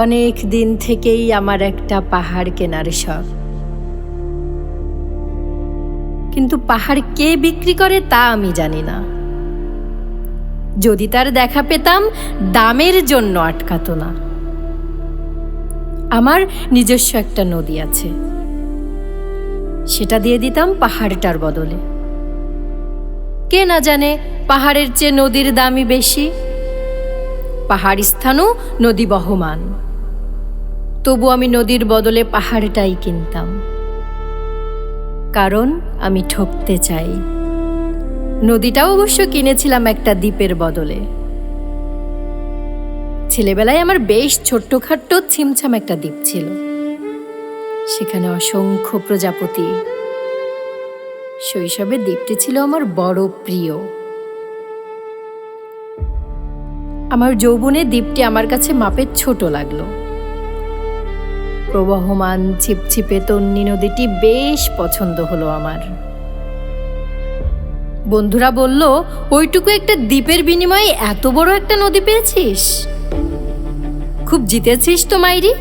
অনেক দিন থেকেই আমার একটা পাহাড় কেনার শখ, কিন্তু পাহাড় কে বিক্রি করে তা আমি জানি না। যদি তার দেখা পেতাম, দামের জন্য আটকাতো না। আমার নিজস্ব একটা নদী আছে, সেটা দিয়ে দিতাম পাহাড়টার বদলে। কে না জানে পাহাড়ের চেয়ে নদীর দামই বেশি। পাহাড় স্থানও নদী বহমান, তবু আমি নদীর বদলে পাহাড়টাই কিনতাম, কারণ আমি ঠকতে চাই। নদীটাও অবশ্য কিনেছিলাম একটা দ্বীপের বদলে। ছেলেবেলায় আমার বেশ ছোট্টখাট্ট ছিমছাম একটা দ্বীপ ছিল, সেখানে অসংখ্য প্রজাপতি। শৈশবে দ্বীপটি ছিল আমার বড় প্রিয়। আমার যৌবনে দ্বীপটি আমার কাছে মাপের ছোট লাগলো। প্রবহমান ছিপছিপে তন্নি নদীটি বেশ পছন্দ হলো আমার। বন্ধুরা বলল, ওইটুকু একটা দ্বীপের বিনিময়ে এত বড় একটা নদী পেয়েছিস, খুব জিতেছিস তো মাইরি।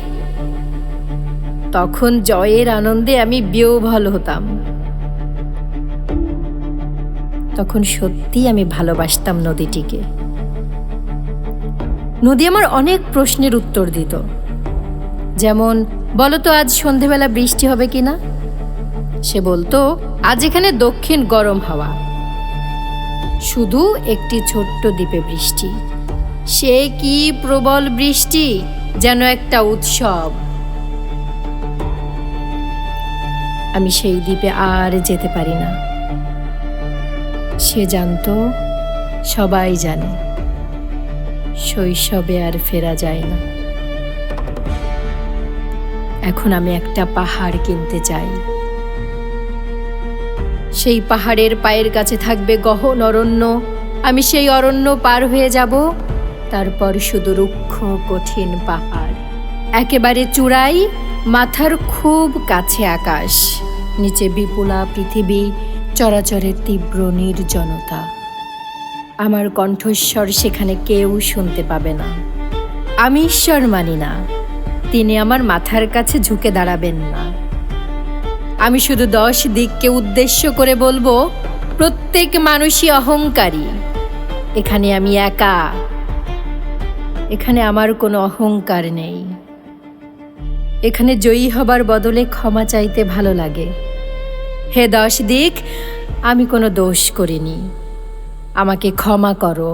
তখন জয়ের আনন্দে আমি বিহ্বল হতাম। তখন সত্যি আমি ভালোবাসতাম নদীটিকে। নদী আমার অনেক প্রশ্নের উত্তর দিত, যেমন, বলো তো আজ সন্ধেবেলা বৃষ্টি হবে কিনা। সে বলতো, আজ এখানে দক্ষিণ গরম হাওয়া, শুধু একটি ছোট্ট দ্বীপে বৃষ্টি। সে কি প্রবল বৃষ্টি, যেন একটা উৎসব। আমি সেই দ্বীপে আর যেতে পারি না। সে জানতো, সবাই জানে, শৈশবে আর ফেরা যায় না। এখন আমি একটা পাহাড় কিনতে চাই। সেই পাহাড়ের পায়ের কাছে থাকবে গহন অরণ্য। আমি সেই অরণ্য পার হয়ে যাব, তারপর শুধু রুক্ষ কঠিন পাহাড়। একেবারে চূড়াই, মাথার খুব কাছে আকাশ, নিচে বিপুলা পৃথিবী, চরাচরের তীব্র নির্জনতা। আমার কণ্ঠস্বর সেখানে কেউ শুনতে পাবে না। আমি ঈশ্বর মানি না, তিনি আমার মাথার কাছে ঝুঁকে দাঁড়াবেন না। আমি শুধু 10 দিককে উদ্দেশ্য করে বলবো, প্রত্যেক মানুষই অহংকারী। এখানে আমি একা, এখানে আমার কোনো অহংকার নেই। এখানে জয়ী হবার বদলে ক্ষমা চাইতে ভালো লাগে। হে 10 দিক, আমি কোনো দোষ করিনি, আমাকে ক্ষমা করো।